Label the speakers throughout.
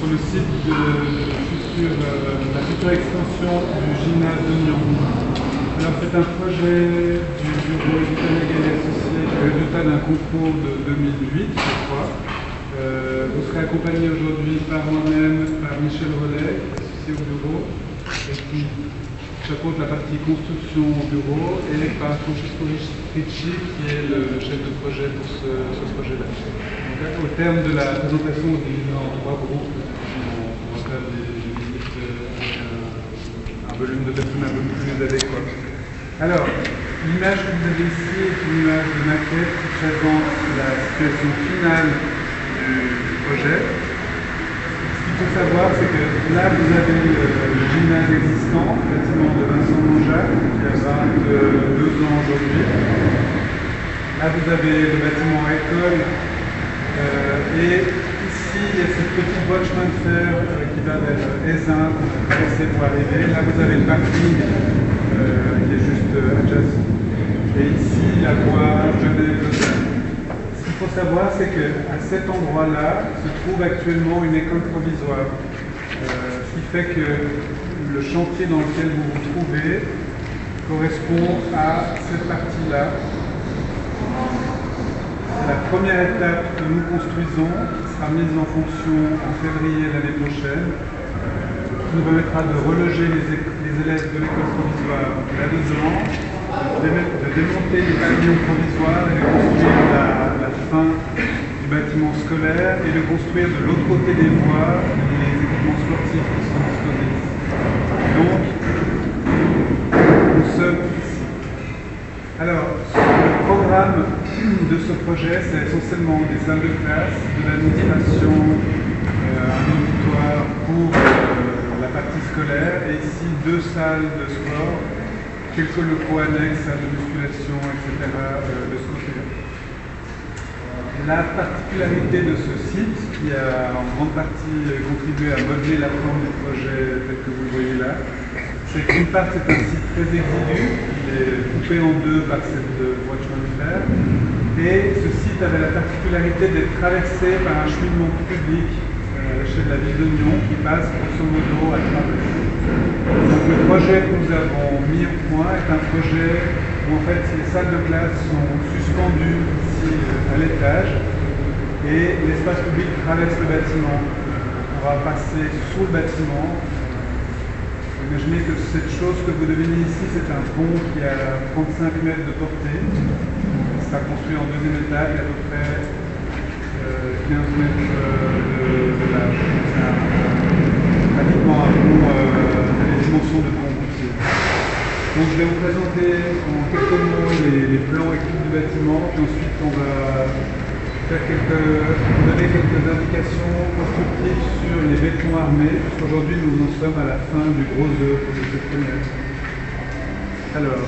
Speaker 1: sur le site de la future extension du gymnase de Nyon. Alors c'est un projet du bureau Éducanaga et Associés, résultat d'un concours de 2008, je crois. Vous serez accompagné aujourd'hui par moi-même, par Michel Rollet, associé au bureau, et qui chapeaute la partie construction au bureau, et par Francesco Ricci, qui est le chef de projet pour ce projet-là. Au terme de la présentation, on se divise en 3 groupes. On va faire des visites avec un volume de personnes un peu plus adéquat. Alors, l'image que vous avez ici est une image de maquette qui présente la situation finale du projet. Ce qu'il faut savoir, c'est que là, vous avez le gymnase existant, le bâtiment de Vincent Monjac, qui a 22 ans aujourd'hui. Là, vous avez le bâtiment école. Et ici, il y a cette petite voie de chemin de fer qui va vers Aisin, qu'on a traversé pour arriver. Là, vous avez le parking qui est juste adjacent. Et ici, la voie Genève-Lausanne. Ce qu'il faut savoir, c'est qu'à cet endroit-là se trouve actuellement une école provisoire. Ce qui fait que le chantier dans lequel vous vous trouvez correspond à cette partie-là. C'est la première étape que nous construisons, qui sera mise en fonction en février l'année prochaine, qui nous permettra de reloger les élèves de l'école provisoire là-dedans, de démonter les pavillons provisoires et de construire la fin du bâtiment scolaire et de construire de l'autre côté des voies les équipements sportifs qui sont disposés ici. Donc, nous sommes ici. Alors, le programme de ce projet, c'est essentiellement des salles de classe, de l'administration, un auditoire pour la partie scolaire, et ici 2 salles de sport, quelques locaux annexes, salles de musculation, etc. de ce côté-là. La particularité de ce site, qui a en grande partie contribué à modeler la forme du projet tel que vous le voyez là, c'est qu'une part c'est un site très exigu, il est coupé en 2 par cette voie de chemin de fer, et ce site avait la particularité d'être traversé par un cheminement public à l'échelle de la ville de Nyon qui passe grosso modo à travers. Donc le projet que nous avons mis au point est un projet où en fait les salles de classe sont suspendues ici à l'étage et l'espace public traverse le bâtiment. On va passer sous le bâtiment. Imaginez que cette chose que vous devinez ici, c'est un pont qui a 35 mètres de portée. Il sera construit en 2e étage, à peu près 15 mètres de large. C'est pratiquement un pont à des dimensions de pont routier. Donc je vais vous présenter en quelques mots les plans et types du bâtiment, puis ensuite on va donner quelques indications constructives sur les bétons armés, puisqu'aujourd'hui nous en sommes à la fin du gros œuvre de cette première. Alors,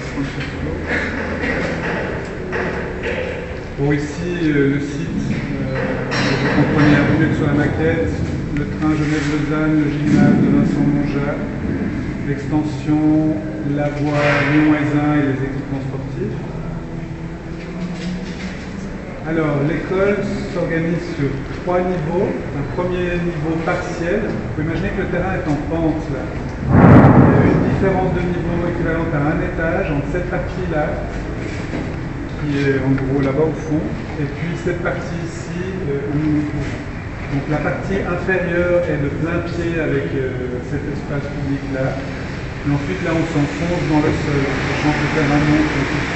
Speaker 1: bon, ici le site, vous comprenez un peu sur la maquette, le train Genève-Lausanne, le gymnase de Vincent Monjac, l'extension, la voie Lyon-Aisin et les équipements sportifs. Alors, l'école s'organise sur 3 niveaux. Un premier niveau partiel. Vous pouvez imaginer que le terrain est en pente là. Il y a une différence de niveau équivalente à un étage entre cette partie-là, qui est en gros là-bas au fond, et puis cette partie ici, où nous nous trouvons. Donc la partie inférieure est de plein pied avec cet espace public-là. Et ensuite là, on s'enfonce dans le sol, sachant que le terrain monte ici.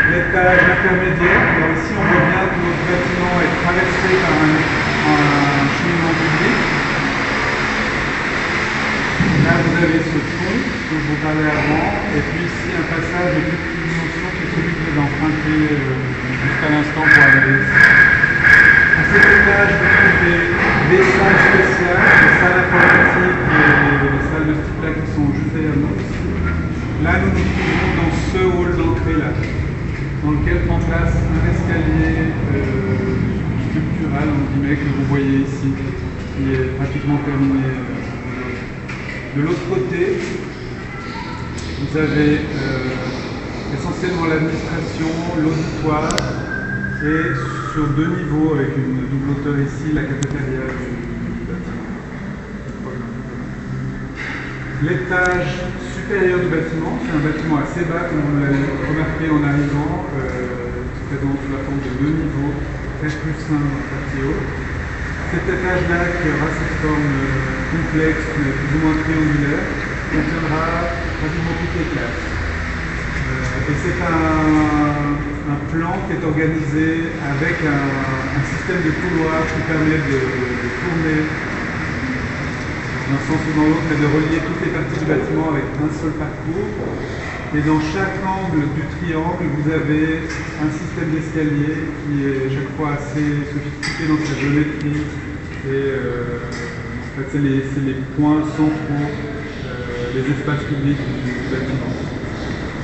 Speaker 1: L'étage intermédiaire, alors ici on voit bien que notre bâtiment est traversé par un cheminement public. Là vous avez ce pont dont je vous parlais avant, et puis ici un passage de toute dimension qui est celui que vous empruntez jusqu'à l'instant pour arriver ici. À cet étage vous trouvez des salles spéciales, des salles informatiques et des salles de ce type-là qui sont juste derrière nous ici. Là nous nous trouvons dans ce hall d'entrée là, dans lequel prend place un escalier sculptural, entre guillemets, que vous voyez ici, qui est pratiquement terminé. De l'autre côté, vous avez essentiellement l'administration, l'auditoire, et sur 2 niveaux avec une double hauteur ici, la cafétéria du bâtiment. L'étage supérieur du bâtiment, c'est un bâtiment assez bas, comme vous l'avez remarqué en arrivant, qui présente sous la forme de 2 niveaux, 13 plus 1 dans le quartier haut. Cet étage-là, qui aura cette forme complexe, mais plus ou moins triangulaire, contiendra pratiquement toutes les classes. Et c'est un plan qui est organisé avec un système de couloirs qui permet de tourner d'un sens ou dans l'autre, mais de relier toutes les parties du bâtiment avec un seul parcours. Et dans chaque angle du triangle, vous avez un système d'escalier qui est chaque fois assez sophistiqué dans sa géométrie. Et en fait, c'est les points centraux, les espaces publics du bâtiment.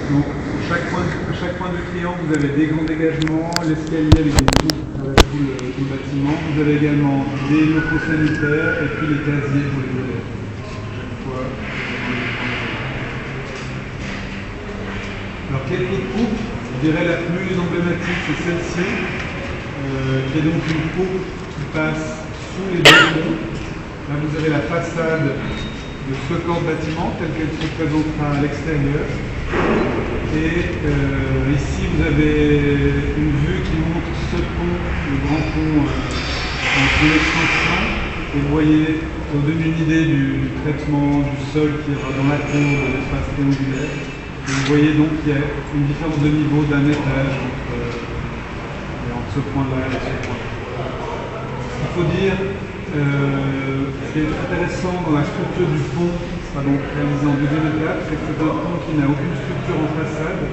Speaker 1: Donc, à chaque point du triangle, vous avez des grands dégagements, l'escalier avec des trous qui traversent tout le bâtiment. Vous avez également des locaux sanitaires et puis les casiers pour les élèves. Chaque fois. Alors, quelques coupes, je dirais la plus emblématique, c'est celle-ci, qui est donc une coupe qui passe sous les balcons. Là, vous avez la façade de ce corps de bâtiment tel qu'elle se présentera à l'extérieur. Et ici, vous avez une vue qui montre ce pont, le grand pont en son extension. Et vous voyez, pour donner une idée du traitement du sol qui est dans la cour de l'espace triangulaire. Et vous voyez donc qu'il y a une différence de niveau d'un étage entre ce point-là et ce point-là. Il faut dire, ce qui est intéressant dans la structure du pont, qui sera donc réalisé en deuxième étape, c'est que c'est un pont qui n'a aucune structure en façade.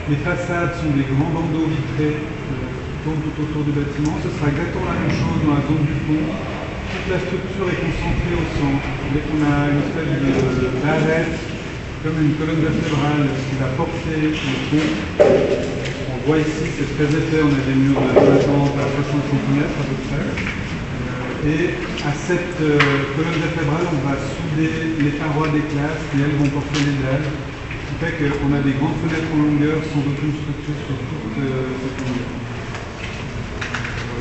Speaker 1: Les façades sont des grands bandeaux vitrés qui tournent tout autour du bâtiment. Ce sera exactement la même chose dans la zone du pont. Toute la structure est concentrée au centre. Dès qu'on a une espèce d'arête, comme une colonne vertébrale qui va porter le pont. On voit ici, c'est très épais, on a des murs de 50 à 60 cm à peu près. Et à cette colonne vertébrale, on va souder les parois des classes qui, elles, vont porter les dalles. Ce qui fait qu'on a des grandes fenêtres en longueur sans aucune structure sur toute cette longueur.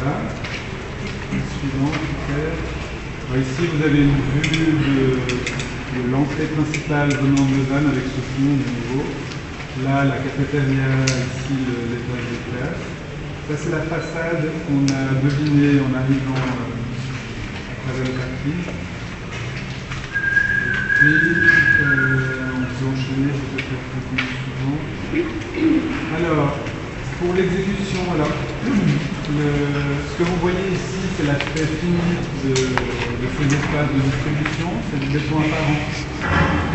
Speaker 1: Voilà. Suivant, super. Alors ici, vous avez une vue de l'entrée principale venant de Lausanne avec ce pont du niveau. Là, la cafétéria, ici, l'étage des classes. Ça, c'est la façade qu'on a devinée en arrivant à travers le parking. Et puis, on peut enchaîner peut-être avec le point suivant. Alors, pour l'exécution, ce que vous voyez ici, c'est l'aspect fini de ces espaces de distribution. C'est du béton apparent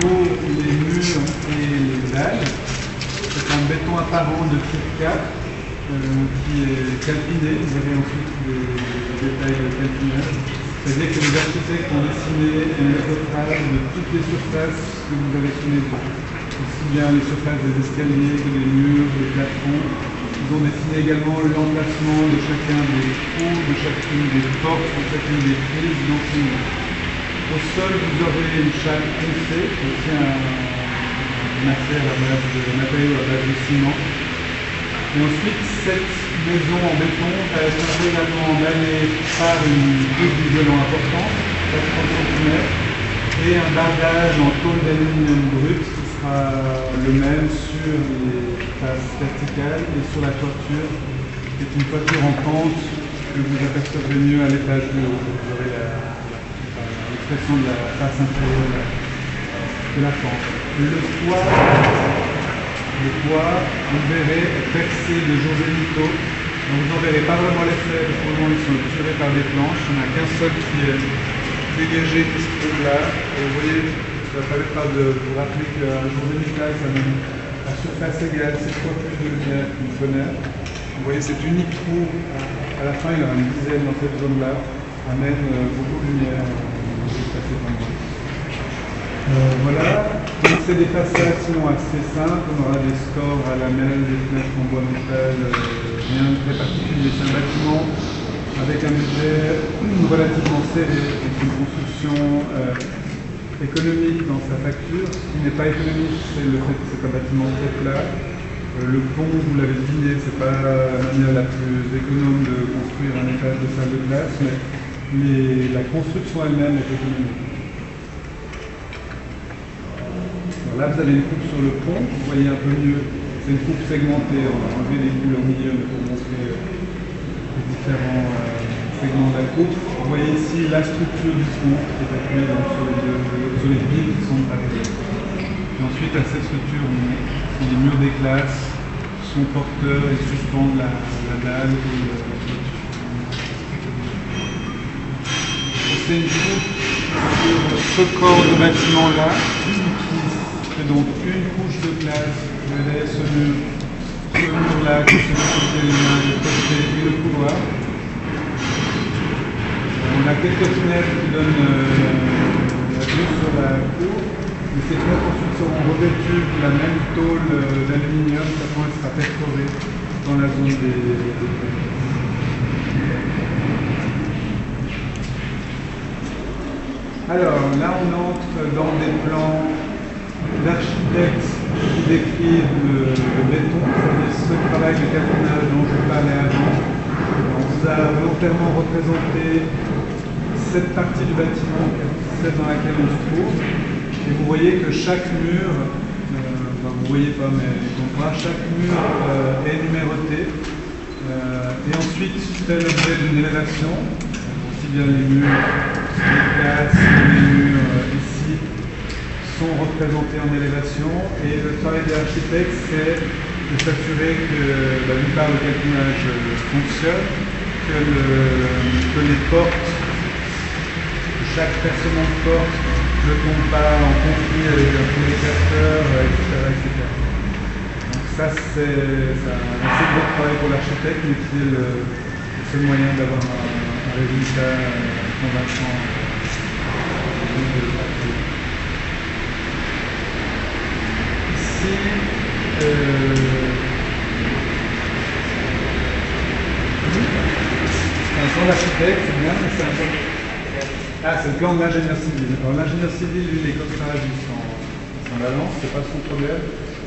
Speaker 1: pour les murs et les dalles. C'est un béton apparent de type 4 qui est calpiné. Vous avez ensuite les détails de calpinage. C'est-à-dire que les architectes ont dessiné un métrage de toutes les surfaces que vous avez sous les yeux. Aussi bien les surfaces des escaliers que des murs, des plafonds. Ils ont dessiné également l'emplacement de chacun des trous, de chacune des portes, de chacune des prises d'enseignement. Au sol, vous aurez une chape foncée qui tient un matériau à base de ciment. Et ensuite, cette maison en béton va être également emballée par une couche d'isolant importante, 30 cm, et un bardage en tôle d'aluminium brut qui sera le même sur les faces verticales et sur la toiture, qui est une toiture en pente que vous apercevrez mieux à l'étage de haut. Vous aurez l'expression de la face inférieure de la pente. Le toit, vous verrez, est percé de Josémito. Donc vous n'en verrez pas vraiment l'effet, parce que pour le moment ils sont tirés par des planches. Il n'y en a qu'un seul qui est dégagé qui se trouve là. Et vous voyez, ça ne permettra de vous rappeler qu'un Josémita, ça donne à surface égale 6 fois plus de lumière qu'une fenêtre. Vous voyez, cet unique trou, à la fin il y en a une dizaine dans cette zone-là, amène beaucoup de lumière sur cet endroit. Voilà, donc c'est des façades sinon assez simples, on aura des stores à lamelles, des fenêtres en bois métal, rien de très particulier. C'est un bâtiment avec un budget relativement serré, avec une construction économique dans sa facture. Ce qui n'est pas économique, c'est le fait que c'est un bâtiment très plat. Le pont, vous l'avez deviné, c'est pas la manière la plus économe de construire un étage de salle de classe, mais la construction elle-même est économique. Alors là, vous avez une coupe sur le pont, vous voyez un peu mieux, c'est une coupe segmentée, on va enlever les boules au milieu pour montrer les différents segments de la coupe. Vous voyez ici la structure du pont qui est appuyée donc, sur les billes qui sont arrivées. Et ensuite, à cette structure, les murs des classes sont porteurs et suspendent la dalle et le toiture. C'est une coupe sur ce corps de bâtiment-là, qui fait donc une couche de glace, vous verrez ce mur-là, qui se met de côté et le couloir. On a quelques fenêtres qui donnent la vue sur la cour. Mais ces fenêtres ensuite seront revêtues de la même tôle d'aluminium, ça sera perforée dans la zone des Alors là on entre dans des plans d'architectes qui décrivent le béton, c'est-à-dire ce travail de carénage dont je parlais avant. On vous a volontairement représenté cette partie du bâtiment, celle dans laquelle on se trouve. Et vous voyez que chaque mur, vous ne voyez pas mais on voit, chaque mur est numéroté et ensuite fait l'objet d'une élévation, aussi bien les murs, les classes, les murs ici sont représentés en élévation et le travail de l'architecte c'est de s'assurer que d'une part le carénage fonctionne, que les portes, que chaque percement de porte ne tombe pas en conflit avec un communicateur, etc. Donc ça, c'est un assez gros travail pour l'architecte, mais qui est le seul moyen d'avoir un résultat convaincant. Ici, c'est un plan d'architecte, c'est bien, mais c'est un peu... Ah, c'est le plan de l'ingénieur civil. Alors l'ingénieur civil, lui, les coffrages, ils sont balance, c'est pas son problème.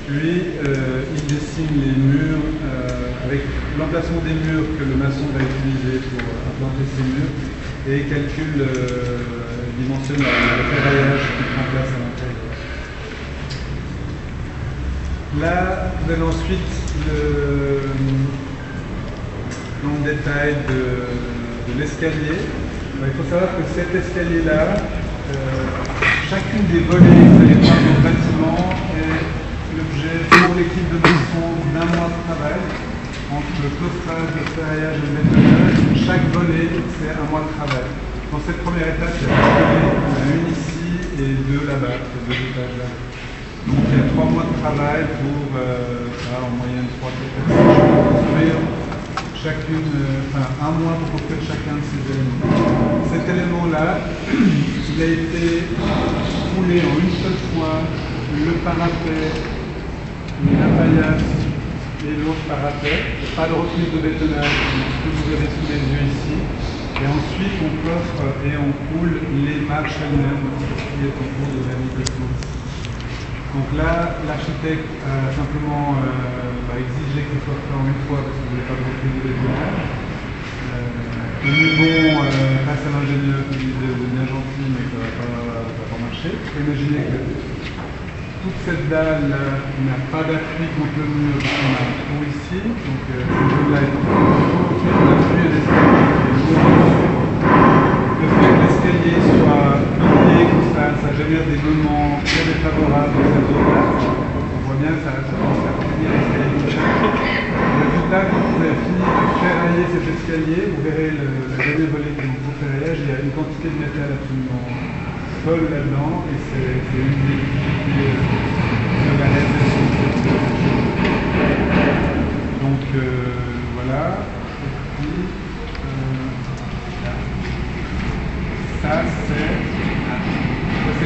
Speaker 1: Lui, il dessine les murs avec l'emplacement des murs que le maçon va utiliser pour implanter ses murs et calcule, dimensionne le ferraillage qui prend place à l'intérieur. Là, vous avez ensuite le plan de détail de l'escalier. Il faut savoir que cet escalier-là, chacune des volets que vous allez voir dans le bâtiment est l'objet pour l'équipe de maçon d'un mois de travail. Entre le coffrage, le ferraillage et le bétonnage, chaque volet c'est un mois de travail. Dans cette première étape, il y a deux volets, il y en a une ici et deux là-bas, ces deux étages là. Donc il y a 3 mois de travail pour en moyenne 3 construire chacune, un mois pour construire chacun de ces éléments. Cet élément-là, il a été roulé en une seule fois, le parapet, la paillasse et l'autre parapet. Pas de reprise de bétonnage, ce que vous avez sous les yeux ici. Et ensuite, on coffre et on coule les marches elles-mêmes qui est en cours de réalisation. Donc là, l'architecte a simplement exigé que ce soit fait en une fois parce qu'il n'y avait pas de reprise de bétonnage. Nous bon, face à l'ingénieur qui disait c'est bien gentil mais ça ne va pas marcher. Il faut imaginer que toute cette dalle n'a pas d'appui contre le mur, on a un trou ici, donc cette zone-là est ensuite l'appui à l'escalier qui est lourd. Le fait que l'escalier soit plié comme ça génère des moments très défavorables dans cette zone-là. On voit bien que ça commence à plier l'escalier comme ça. Résultat, quand vous avez fini de ferrailler cet escalier, vous verrez le dernier volet qui est pour ferraillage, il y a une quantité de métal absolument folle là-dedans et c'est une des difficultés de la réalisation de cette donc voilà. Et puis, ça c'est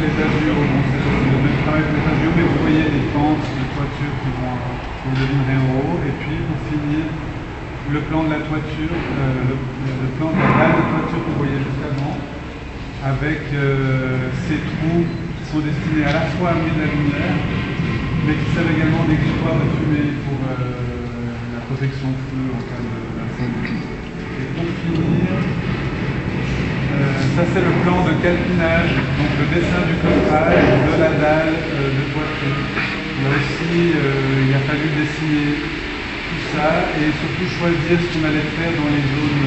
Speaker 1: les azures, bon, c'est le même travail que les azures, mais vous voyez les pentes de toiture qui vont devenir en haut, et puis pour finir, le plan de la toiture, le plan de la dalle de toiture que vous voyez juste avant, avec ces trous qui sont destinés à la fois à amener de la lumière mais qui servent également d'exutoire de fumée pour la protection feu en cas d'incendie. Et pour finir, ça c'est le plan de calpinage, donc le dessin du coffrage, de la dalle, de toiture. Là aussi, il a fallu dessiner tout ça et surtout choisir ce qu'on allait faire dans les zones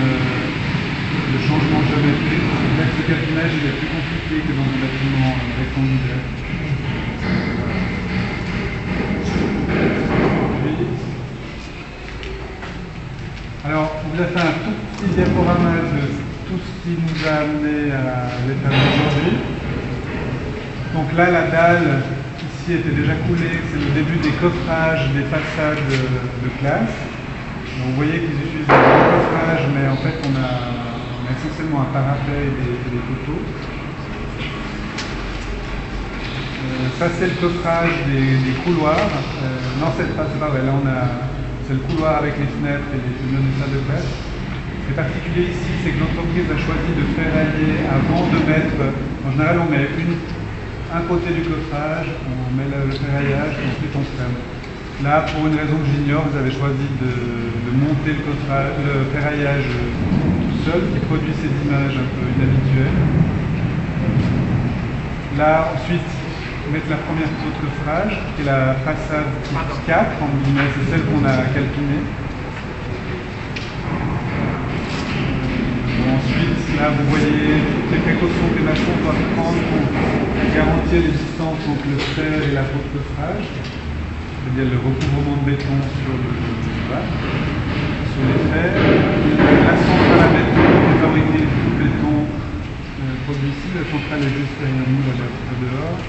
Speaker 1: de changement géométrique. Là, ce calpinage il est plus compliqué que dans un bâtiment rectangulaire. Alors, on vous a fait un tout petit diaporama de tout ce qui nous a amené à l'état d'aujourd'hui. Donc là, la dalle ici était déjà coulée, c'est le début des coffrages des façades de classe. Donc, vous voyez qu'ils utilisent des coffrages, mais en fait, on a essentiellement un parapet et des poteaux. Ça, c'est le coffrage des couloirs. Non, c'est pas vrai. Là, c'est le couloir avec les fenêtres et les pneus de salle de classe. Ce qui est particulier ici, c'est que l'entreprise a choisi de ferrailler avant de mettre. En général, on met un côté du coffrage, on met le ferraillage et ensuite on ferme. Là, pour une raison que j'ignore, vous avez choisi de monter le ferraillage tout seul, qui produit ces images un peu inhabituelles. Là, ensuite, mettre la première photo de coffrage, qui est la façade type 4, en guillemets, c'est celle qu'on a calquinée. Ensuite, là, vous voyez toutes les précautions que les maçons doivent prendre pour garantir les distances entre le fer et la peau de coffrage, c'est-à-dire le recouvrement de béton sur les fers. La centrale à béton est fabriquée du béton produit ici. La centrale est juste derrière nous, là, dehors.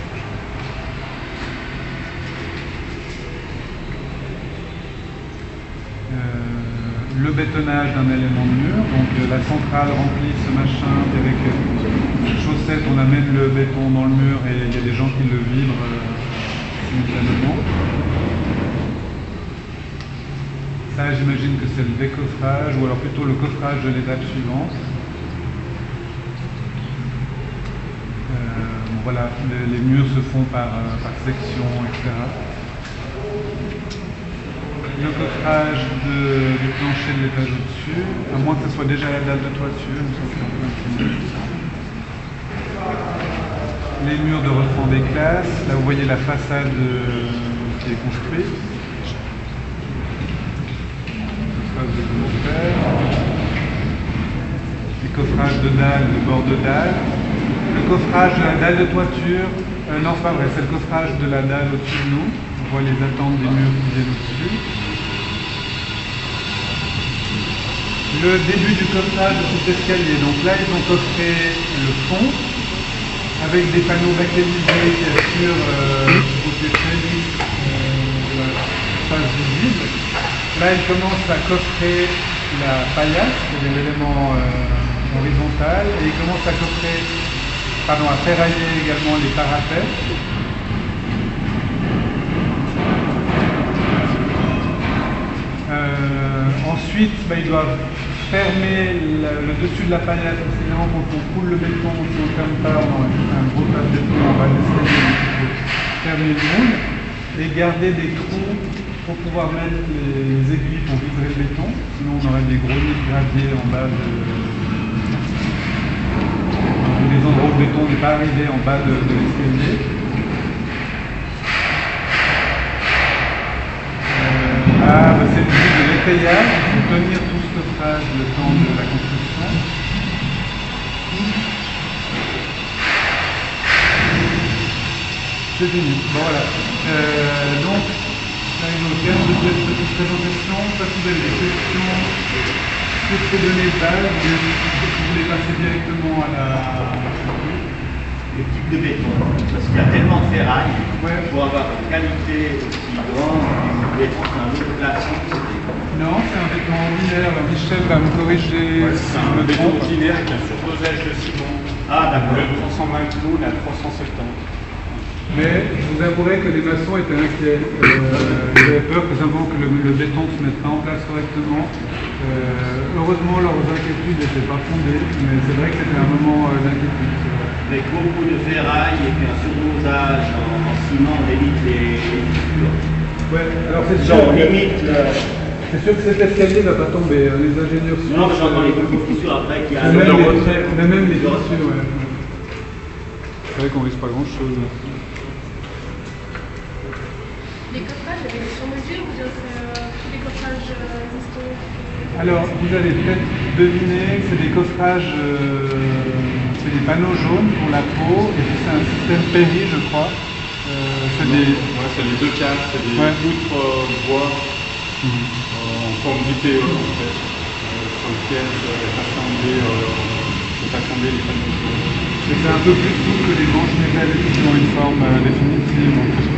Speaker 1: Le bétonnage d'un élément de mur, donc la centrale remplit ce machin et avec une chaussette on amène le béton dans le mur et il y a des gens qui le vibrent simultanément. Ça j'imagine que c'est le décoffrage ou alors plutôt le coffrage de l'étape suivante. Voilà, les murs se font par section, etc. Le coffrage du plancher de l'étage au-dessus, à moins que ce soit déjà la dalle de toiture, les murs de refend des classes, là vous voyez la façade qui est construite. Les coffrages de dalles, de bord de dalle. Le coffrage de la dalle de toiture, non c'est pas vrai, c'est le coffrage de la dalle au-dessus de nous. On voit les attentes des murs qui viennent au-dessus. Le début du coffrage de cet escalier. Donc là, ils ont coffré le fond avec des panneaux baquelisés qui assurent le côté très lisse de la face visible. Là, ils commencent à coffrer la paillasse, c'est-à-dire l'élément horizontal, et ils commencent à coffrer, à ferrailler également les parapets. Ensuite, ils doivent fermer le dessus de la paillasse, parce qu'évidemment quand on coule le béton, si on ne ferme pas, on a un gros tas de béton, on va l'escalier, il faut fermer le moule et garder des trous pour pouvoir mettre les aiguilles pour vibrer le béton, sinon on aurait des gros nids de gravier en bas des endroits où le béton n'est pas arrivé en bas de l'escalier. C'est le but de l'étayage, il faut tenir tout ce coffrage le temps de la construction. C'est fini. Bon voilà. Donc, là, il au terme de cette petite présentation. Ça, si vous avez des questions sur ces données de base, vous voulez passer directement à la...
Speaker 2: Le type de béton, parce qu'il y a tellement de ferraille, pour avoir une qualité aussi grande, le béton c'est un autre classique.
Speaker 1: Non, c'est un béton ordinaire. Michel va me corriger si
Speaker 3: c'est un béton ordinaire avec un surdosage de ciment.
Speaker 2: Ah d'accord.
Speaker 3: Le 320 clous, la 370.
Speaker 1: Mais je vous avouerai que les maçons étaient inquiets. Ils avaient peur que simplement que le béton ne se mette pas en place correctement. Heureusement, leurs inquiétudes n'étaient pas fondées, mais c'est vrai que c'était un moment d'inquiétude.
Speaker 2: Avec beaucoup de ferraille et puis un surdosage en ciment, on évite les fissures.
Speaker 1: Ouais, alors c'est sûr.
Speaker 2: On limite le...
Speaker 1: C'est sûr que cet escalier ne va pas tomber. Les ingénieurs.
Speaker 2: Non, mais j'entends les petites fissures après qui
Speaker 1: Mais
Speaker 2: arrivent.
Speaker 1: même les fissures, ouais. C'est vrai qu'on risque pas grand chose.
Speaker 4: Les coffrages avec des sur-mesure ou bien c'est tous les coffrages existants?
Speaker 1: Alors, vous allez peut-être deviner que c'est des coffrages, c'est des panneaux jaunes pour la peau, et puis c'est un système Perry, je crois. C'est des...
Speaker 3: Ouais, c'est les deux cases, c'est des poutres bois en forme d'IPE en fait, sur lesquelles est assemblé les panneaux jaunes.
Speaker 1: C'est un peu plus doux que les branches métalliques qui ont une forme définitive. En plus.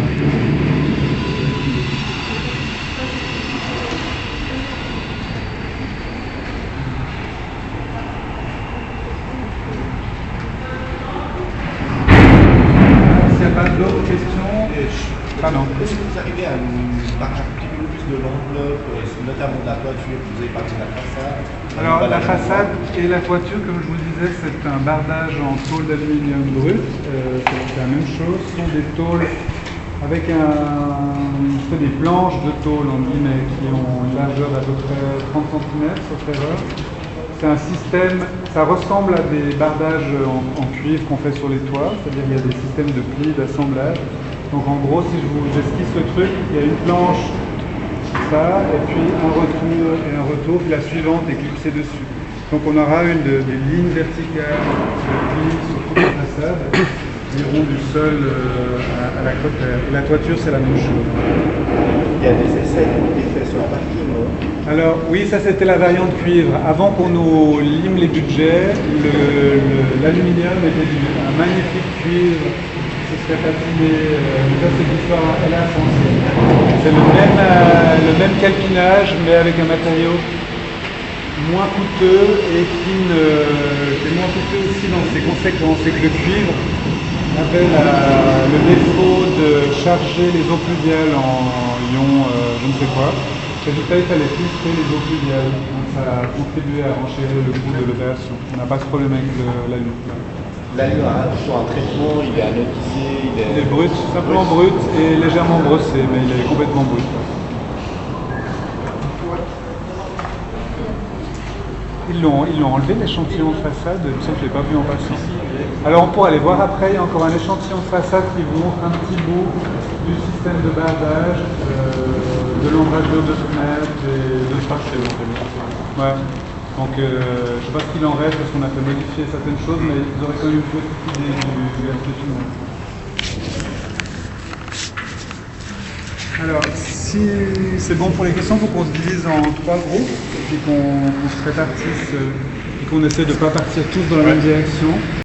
Speaker 1: S'il n'y a pas d'autres questions, pardon.
Speaker 5: Est-ce que vous arrivez à nous parler un petit peu plus de l'enveloppe, notamment de la toiture, vous avez parlé de la façade?
Speaker 1: Alors la façade et la toiture, comme je vous disais, c'est un bardage en tôle d'aluminium brut. C'est la même chose. Ce sont des tôles avec des planches de tôle en guillemets qui ont une largeur d'à peu près 30 cm, sauf erreur. C'est un système, ça ressemble à des bardages en cuivre qu'on fait sur les toits, c'est-à-dire qu'il y a des systèmes de plis, d'assemblage. Donc en gros, si j'esquisse le truc, il y a une planche, ça, et puis un retour, puis la suivante est clipsée dessus. Donc on aura des lignes verticales de plis sur toute la façade, qui iront du sol à la côte. Et la toiture, c'est la même chose.
Speaker 5: Il y a des essais qui ont été faits sur la partie nord.
Speaker 1: Alors oui, ça c'était la variante cuivre. Avant qu'on nous lime les budgets, l'aluminium était un magnifique cuivre qui se serait patiné. Ça c'est l'histoire hélas ancienne. C'est le même calquinage mais avec un matériau moins coûteux et qui est moins coûteux aussi dans ses conséquences. C'est que le cuivre avait le défaut de charger les eaux pluviales en ions je ne sais quoi. Résultat, il fallait filtrer les eaux pluviales. Donc ça a contribué à renchérir le coût de l'opération. On n'a pas ce problème avec l'alu.
Speaker 5: L'alu sur un traitement, il est anodisé,
Speaker 1: Il est brut, simplement brut et légèrement brossé, mais il est complètement brut. Ils l'ont enlevé l'échantillon de façade, il me semble que je ne l'ai pas vu en passant. Alors on pourra aller voir après, il y a encore un échantillon de façade qui vous montre un petit bout du système de bardage, de l'embrasure de fenêtres et de parquet. Ouais. Donc je ne sais pas ce qu'il en reste parce qu'on a fait modifier certaines choses, mais vous aurez quand même une petite idée du aspect final. Alors, si c'est bon pour les questions, il faut qu'on se divise en 3 groupes et puis qu'on se répartisse et qu'on essaie de ne pas partir tous dans la même direction.